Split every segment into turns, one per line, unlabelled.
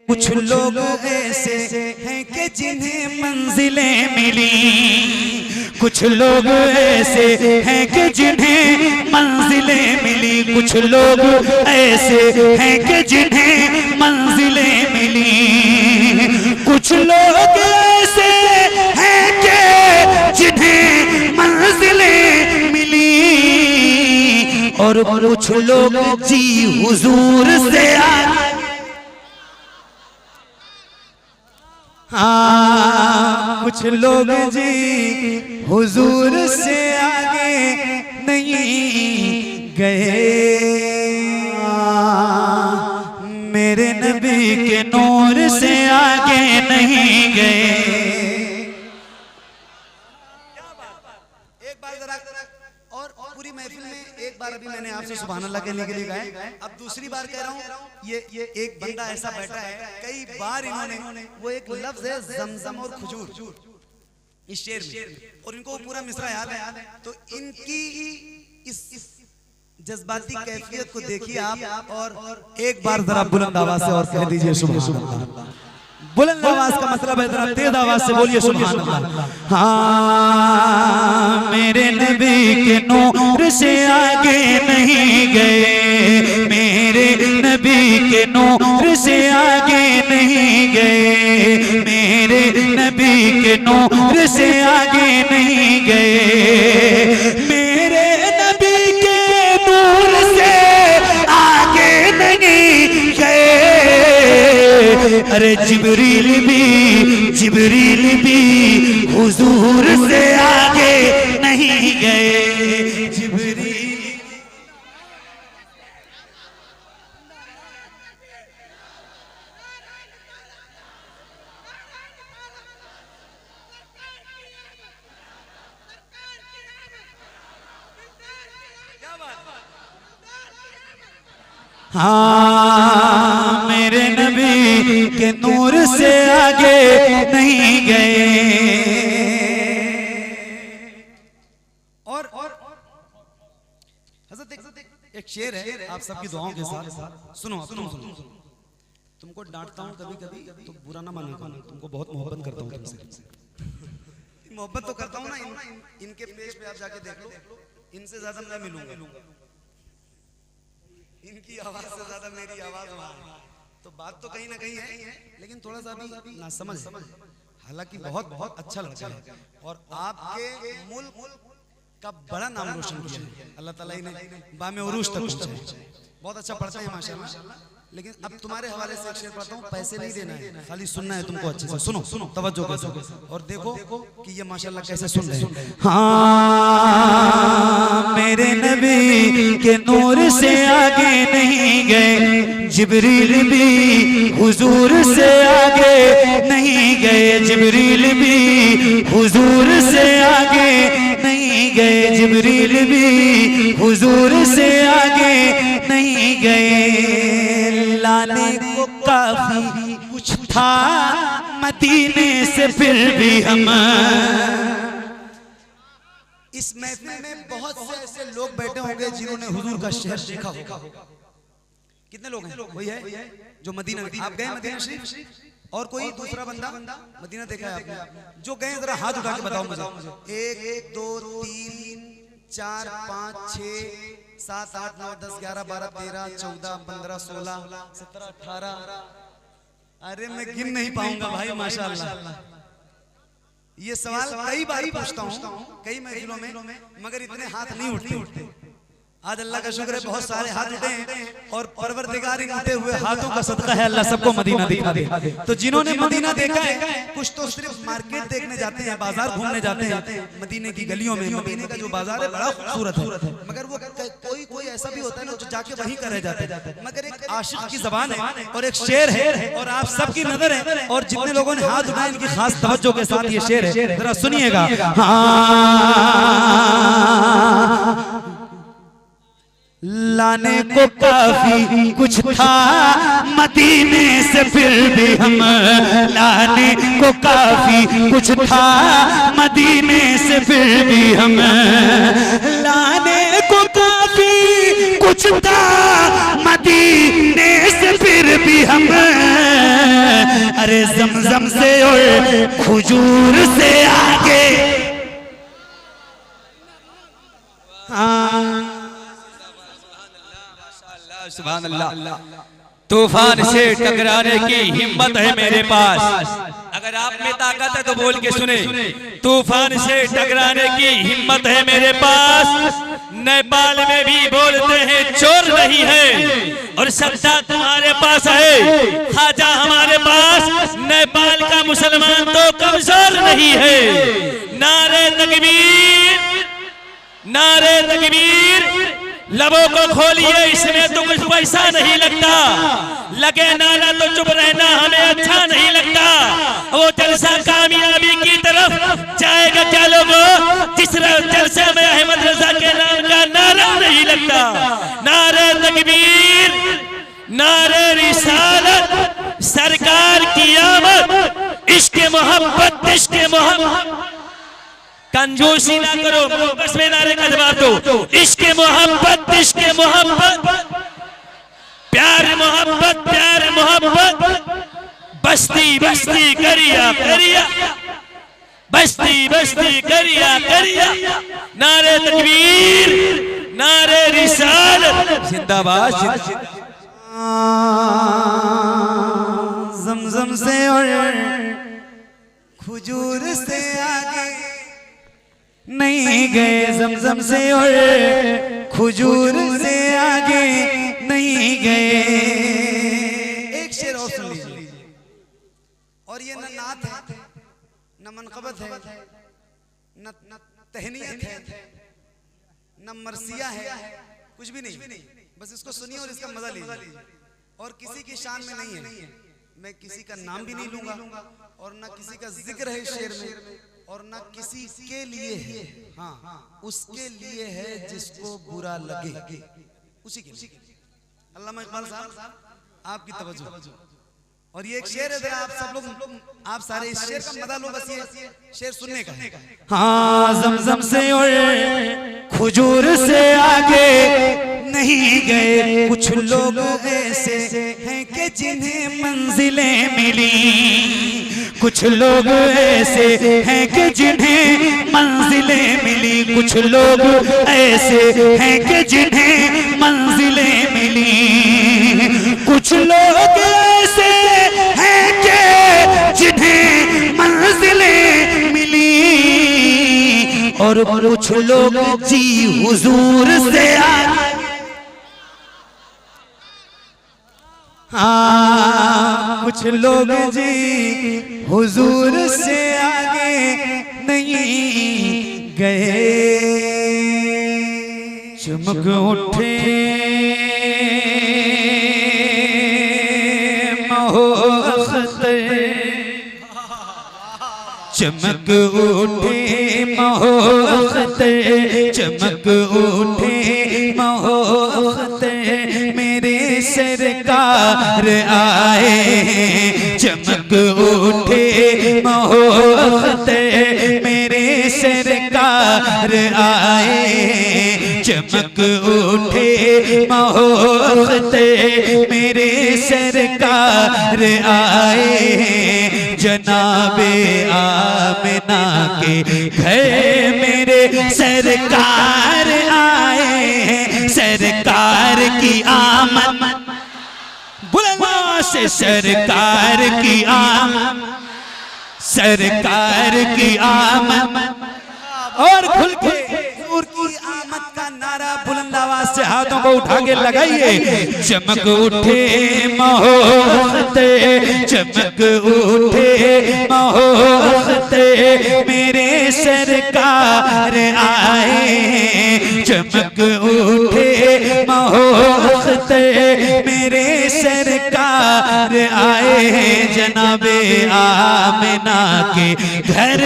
कुछ लोग ऐसे हैं कि जिन्हें मंजिलें मिली, कुछ लोग ऐसे हैं कि जिन्हें मंजिलें मिली, कुछ लोग ऐसे हैं कि जिन्हें मंजिलें मिली, कुछ लोग ऐसे हैं कि जिन्हें मंजिलें मिली, और कुछ लोग जी हुजूर से कुछ लोग जी हुजूर से आगे नहीं गए, मेरे नबी के नूर से आगे नहीं गए। एक बार जरा और पूरी महफिल में एक बार अभी मैंने आपसे सुभान अल्लाह कहने के लिए गाया, अब दूसरी बार कह रहा हूँ, ये एक बंदा ऐसा बैठा है, कई बार इन्होंने वो एक लफ्ज है जमजम और खजूर इस शेर में, और इनको पूरा मिसरा याद है, तो इनकी इस जज्बाती कैफियत को देखिए आप, और एक बार जरा बुलंद आवाज से और कह दीजिए सुभान अल्लाह। बुलंद आवाज का मतलब है जरा तेज आवाज से बोलिए सुभान अल्लाह। हाँ, मेरे नबी के नूर से आगे नहीं गए, मेरे नबी के नूर से आगे नहीं गए, मेरे नबी के नूर से आगे नहीं गए, मेरे नबी के नूर से आगे नहीं गए। अरे जिब्रील भी हुजूर से आगे नहीं गए, जिब्रील। हाँ, मेरे नबी के नूर से आगे नहीं गए। और हज़रत एक शेर है आप सबकी दुआओं के साथ, सुनो सुनो सुनो। तुमको डांटता हूँ कभी कभी तो बुरा ना मानो, तुमको बहुत मोहब्बत करता हूँ तुमसे, मोहब्बत तो करता हूँ ना। इनके पेज पे आप जाके देख लो, इनसे ज्यादा मैं मिलूंगा, इनकी आवाज से ज्यादा मेरी आवाज वहां है, तो बात तो कहीं ना कहीं है, लेकिन थोड़ा सा भी ना समझ, हालांकि बहुत बहुत अच्छा लगता है, और आपके मुल्क का बड़ा नाम रोशन किया है अल्लाह ताला ने, बामे उरूज तक पहुंचाया, बहुत अच्छा पढ़ते हैं माशाल्लाह। लेकिन अब तुम्हारे हवाले से एक शेर पढ़ता हूँ, पैसे नहीं देना है, खाली सुनना है तुमको अच्छे से, सुनो सुनो तवज्जो के साथ, और देखो कि ये माशाल्लाह कैसे सुन रहे हैं। हाँ, मेरे नबी के नूर से आगे नहीं गए, जिब्रील भी हुजूर से आगे नहीं गए, जिब्रील भी हुजूर से आगे नहीं गए, जिब्रील भी हुजूर से आगे नहीं गए। लाने को काफी कुछ था मदीने से, फिर भी हम इस महफिल में बहुत से ऐसे लोग बैठे होंगे जिन्होंने हुजूर का शहर देखा होगा। कितने लोग हैं? वही है जो मदीना, आप गए मदीना शरीफ? और कोई दूसरा बंदा मदीना देखा है आपने? जो गए जरा हाथ उठा के बताओ मुझे। 1 2 3 4 5 6 7 8 9 10 11 12 13 14 15 16 17 18। अरे मैं गिन नहीं पाऊंगा भाई माशाल्लाह। ये सवाल कई बार पूछता हूँ कई महफिलों में, मगर इतने हाथ नहीं उठते। आज अल्लाह का शुक्र है बहुत सारे हाथ उठे हैं, और परवरदिगार इन उठे हुए हाथों का सदका है अल्लाह सबको मदीना दिखा दे। तो जिन्होंने मदीना देखा है, कुछ तो सिर्फ मार्केट देखने जाते हैं, बाजार घूमने जाते हैं, मदीने की गलियों में। मदीने का जो बाजार है बड़ा खूबसूरत है, मगर वो कोई ऐसा भी होता है ना जो जाके वहीं का रह जाता है। मगर एक आशिक की ज़बान है और एक शेर है, और आप सबकी नजर है, और जितने लोगों ने हाथ उठाए इनकी खास तवज्जो के साथ ये शेर है, जरा सुनिएगा। लाने को काफी कुछ था मदीने से, फिर भी हम लाने को काफी कुछ था मदीने से, फिर भी हम लाने को काफी कुछ था मदीने से, फिर भी हम
अरे जमजम से और खजूर से आगे। हाँ
सुभान अल्लाह। तूफान से टकराने की हिम्मत है मेरे पास। अगर आप में ताकत है तो बोल के सुने। तूफान से टकराने की हिम्मत है मेरे पास। नेपाल में भी बोलते हैं चोर नहीं है और सत्ता तुम्हारे पास है। खाजा हमारे पास, नेपाल का मुसलमान तो कमजोर नहीं है। नारे तकबीर, नारे तकबीर। लबों को खोलिए, इसमें तो कुछ पैसा नहीं लगता। लगे नारा तो चुप रहना हमें अच्छा नहीं लगता। वो जलसा कामयाबी की तरफ जाएगा क्या लोगों, जिस जलसे में अहमद रजा के नाम का नारा नहीं लगता। नारे तकबीर, नारे रिसालत, सरकार की आमद, इश्क मोहब्बत, इश्क मोहब्बत। कंजूसी ना करो, बस में नारे का जवाब दो। इश्क मोहब्बत, इश्क मोहब्बत, प्यार मोहब्बत, प्यार मोहब्बत। बस्ती बस्ती करिया करिया, बस्ती बस्ती करिया करिया। नारे तकबीर, नारे रिसालत, जिंदाबाद।
जमजम से और खजूर से आगे नहीं गए। जमजम से और खजूर से आगे नहीं गए।
एक शेर और सुन लीजिए। और ये न नात है, न मनकबत है, न तहनीयत है, न मरसिया है, कुछ भी नहीं। बस इसको सुनिए और इसका मजा लीजिए। और किसी की शान में नहीं है, मैं किसी का नाम भी नहीं लूंगा और न किसी का जिक्र है इस शेर में, और न किसी के लिए है। हाँ, उसके लिए है जिसको बुरा लगे, उसी के लिए। अल्लामा इकबाल साहब, आपकी तवज्जो। और ये एक शेर है, आप सब लोग, आप सारे इस शेर का मजा लो, बस ये शेर सुनने का।
हाँ, जमजम से और खजूर से आगे नहीं गए। कुछ लोग ऐसे हैं कि जिन्हें मंजिलें मिली, कुछ लोग ऐसे हैं कि जिन्हें मंजिलें मिली, कुछ लोग ऐसे हैं कि जिन्हें मंजिलें मिली, कुछ लोग ऐसे हैं कि जिन्हें मंजिलें मिली, और कुछ लोग जी हुजूर से आगे। हाँ, कुछ लोग जी हुजूर से आगे नहीं गए। चमक उठे महोअख्तर, चमक उठे महोअख्तर, चमक उठे महोअख्तर। मेरे सरकार आए, चमक उठे महोअख्तर। मेरे सरकार आए, चमक उठे महोअख्तर। मेरे सरकार आए, जनाबे आमिना के घर मेरे सरकार आए। सरकार की आमद, बुलंद से सरकार की आमद, सरकार की आमद। और खुल के हुजूर की आमद का नारा बुलंद आवाज से हाथों को उठा के लगाइए। चमक उठे महोअख्तर, चमक उठे महोअख्तर। मेरे सरकार आए, चमक उठे महोअख्तर। मेरे सरकार आए, जनाबे आमिना के घर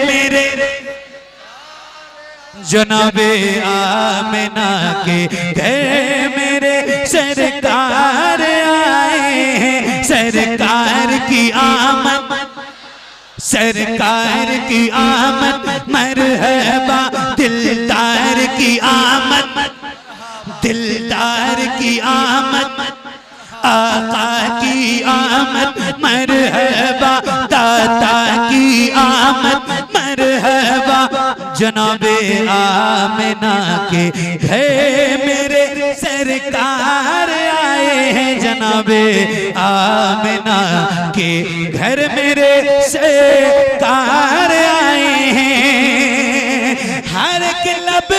मेरे, जनाबे आमिना के घर मेरे सरकार आए। सरकार की आमद, सरकार की आमद। मरहबा दिलदार की आमद, दिलदार की आमद। आका की आमद, मरहबा जनाबे आमिना के घर मेरे सरकार आए हैं, जनाबे आमिना के घर मेरे सरकार आए हैं। हर एक लब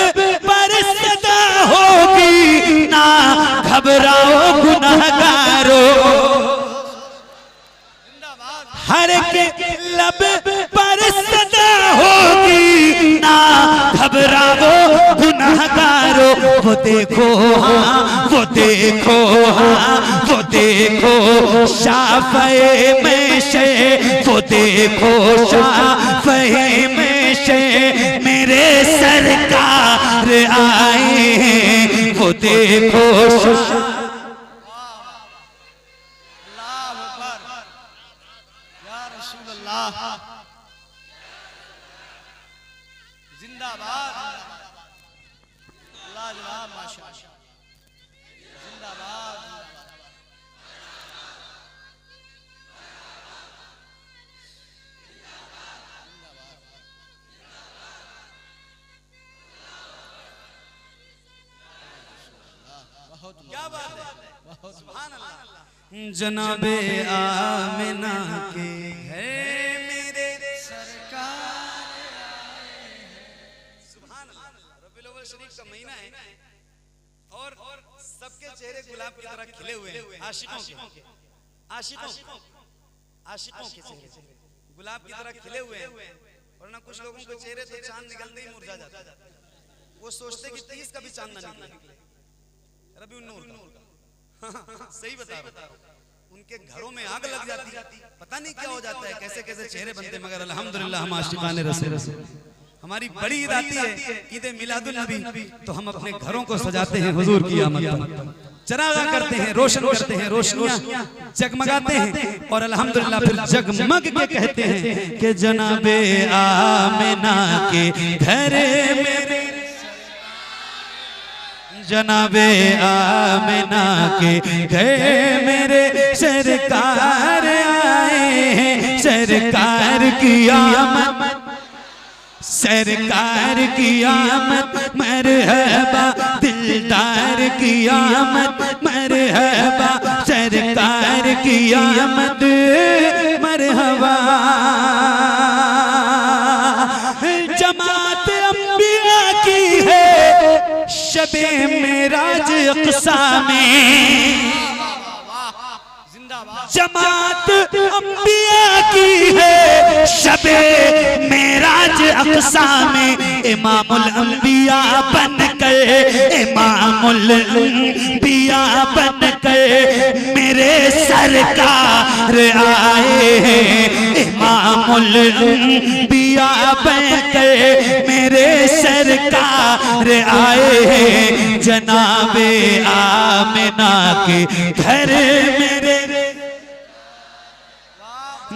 पर सदा होगी ना घबराओ गुनहगारो, हर एक लब पर सदा होगी ना घबराओ गुनहगारो। वो देखो हाँ, वो देखो हाँ, वो देखो शाफ़े में शे, वो देखो शाफ़े में शे मेरे सरकार आए हैं, वो देखो
जिंदाबाद, लाजवाब, माशाअल्लाह, जिंदाबाद। क्या बात है, सुभान अल्लाह।
जनाबे आमिना के
है मेरे सरकार। सुभान अल्लाह। रबीउल अव्वल शरीफ का महीना है और सबके चेहरे गुलाब की तरह खिले हुए हैं। आशिकों के आशिकों के चेहरे गुलाब की तरह खिले हुए हैं, वरना कुछ लोगों के चेहरे तो चांद निकलते ही मुरझा जाता है। वो सोचते कि 30 का भी चांद ना निकले। रबीउल नूर का सही बता रहा हूं, उनके घरों में आग लग जाती, पता नहीं क्या हो जाता है, कैसे कैसे चेहरे बनते। मगर अल्हम्दुलिल्लाह हम आशिकाने रसूल, हमारी बड़ी ईद आती है ईद मिलादुल नबी, तो हम अपने घरों को सजाते हैं हुजूर की आमद पर, चरागा करते हैं, रोशन करते हैं, रोशनियां जगमगाते हैं और अल्हम्दुलिल्लाह फिर जगमग के कहते हैं कि जनाबे आमिना के घर मेरे, जनाबे आमिना के घर मेरे सरकार आए हैं। सरकार की आमद, सरकार की आमद मरहबा, दिलदार की आमद मरहबा, सरकार की आमद मरहबा। जमात अंबिया की है शबे मेराज अक़सा में, जमात अंबिया की है शबे मेराज अक़सा में। इमामुल अंबिया बन गए, इमामुल अंबिया बन गए मेरे सरकार आए हैं। इमामुल अंबिया बन गए मेरे सरकार आए हैं। जनाबे आमिना के घर मेरे,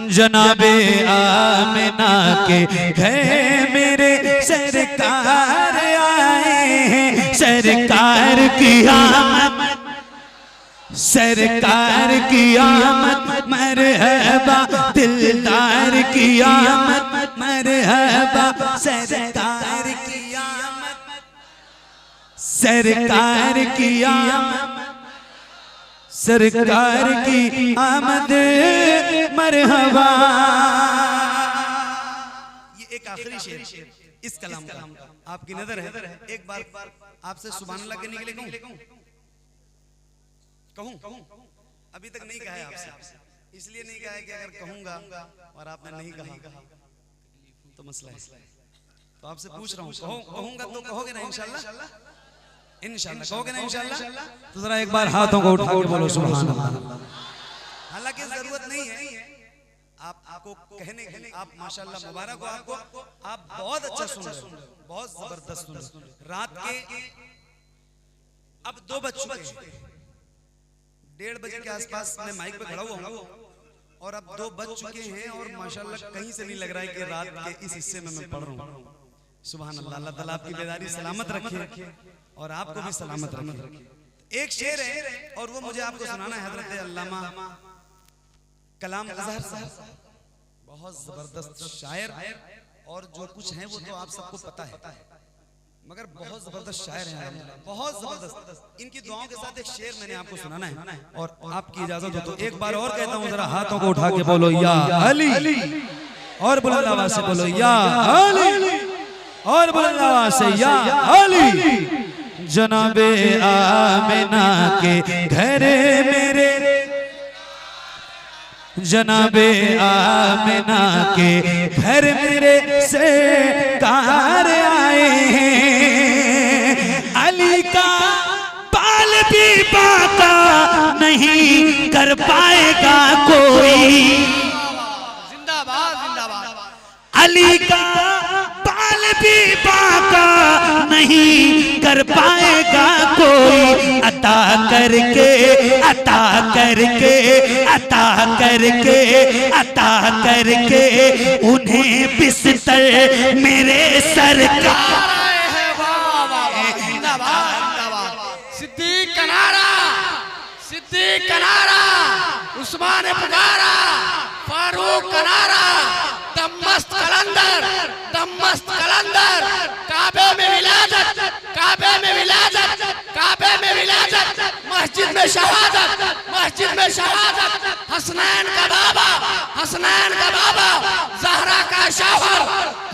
जनाबे आमिना के घर मेरे सरकार आए हैं। सरकार की आमद, सरकार की आमद मरहबा, दिलदार की आमद मरहबा, सरकार की आमद, सरकार की आमद, सरकार की आमद मरहबा। ये एक आखिरी शेर इस कलाम का, आपकी नजर है, एक बार आपसे सुभान अल्लाह कहने के लिए कहूं? अभी तक नहीं कहा है आपसे, इसलिए नहीं कहा है कि अगर कहूंगा और आपने नहीं कहा तो मसला है। तो आपसे पूछ रहा हूं, कहूंगा तो कहोगे ना इंशाल्लाह? इंशाल्लाह कहोगे ना इंशाल्लाह? तो जरा एक बार हाथों को उठा के बोलो सुभान अल्लाह। हालांकि जरूरत नहीं है आपको कहने की, आप माशाल्लाह मुबारक हो आपको, आप बहुत अच्छा सुन रहे हो, बहुत जबरदस्त सुन रहे हो। रात के अब 2 बज चुके हैं, 1:30 बजे के आसपास मैं माइक पे खड़ा हुआ हूँ और अब 2 बज चुके हैं और माशाल्लाह कहीं से नहीं लग रहा है कि रात के इस हिस्से में मैं पढ़ रहा हूँ। सुभान अल्लाह, अल्लाह ताला आपकी बेदारी सलामत रखे और आपको भी सलामत रखे। एक शेर है और वो मुझे आपको सुनाना है। हजरत अल्लामा कलाम अज़हर साहब बहुत जबरदस्त शायर और जो कुछ है वो तो आप सबको पता है, मगर बहुत जबरदस्त शायर हैं, बहुत जबरदस्त। इनकी दुआओं के साथ एक शेर मैंने आपको सुनाना है, और आपकी इजाजत हो तो एक बार और कहता हूँ, जरा हाथों को उठा के बोलो या अली, और बुलंद आवाज से बोलो या अली, और बुलंद आवाज से या अली। जनाबे आमिना के घर मेरे, जनाबे आमिना के घर मेरे से कार आए हैं। अली का बाल भी बाका नहीं कर पाएगा कोई,
जिंदाबाद जिंदाबाद।
अली का बाल भी बाका नहीं कर पाएगा कोई, अता करके अता करके अता करके अता करके उन्हें बिस्तर मेरे सरकार।
सिद्दीक का नारा, सिद्दीक का नारा, उस्मान ने पुकारा, फारूक का नारा, दमस्त कलंदर, दमस्त कलंदर, काबे में विलादत, काबे में विलादत, काबे में विलादत, मस्जिद में शहादत, मस्जिद में शहादत, हसनैन का बाबा, हसनैन का बाबा, ज़हरा का शौहर,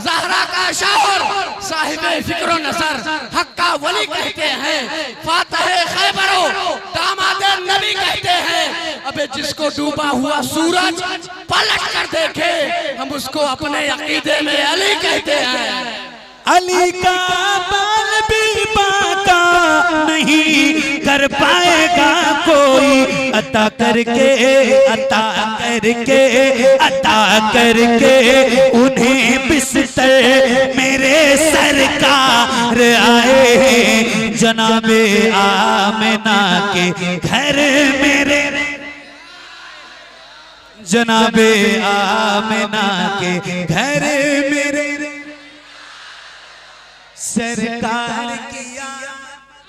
ज़हरा का शौहर, साहिबे फिक्र नसर, हक का वली कहते हैं, फातह खैबरो, दामाद नबी कहते हैं। अबे जिसको डूबा हुआ सूरज पलट कर देखे, हम उसको अपने अकीदे में अली कहते हैं।
अली का बाल भी बाका नहीं कर पाएगा कोई, अता करके अता करके अता करके उन्हें बिस्तर मेरे सरकार आए हैं। जनाबे आमिना के घर मेरे, जनाबे आमिना के घर मेरे सरकार की आमद,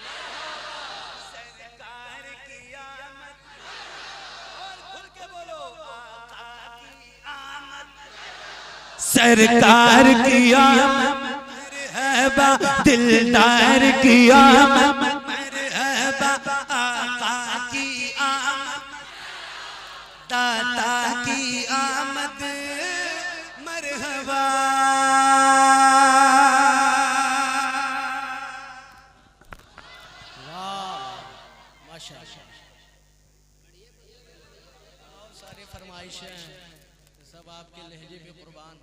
सरकार की आमद, और खुल के बोलो आका की आमद, सरकार की आमद, मरहबा दिलदार की आमद, मरहबा आका की आमद, दाता की आमद, मरहबा।
सारी फरमाइशें सब आपके लहजे पे कुर्बान।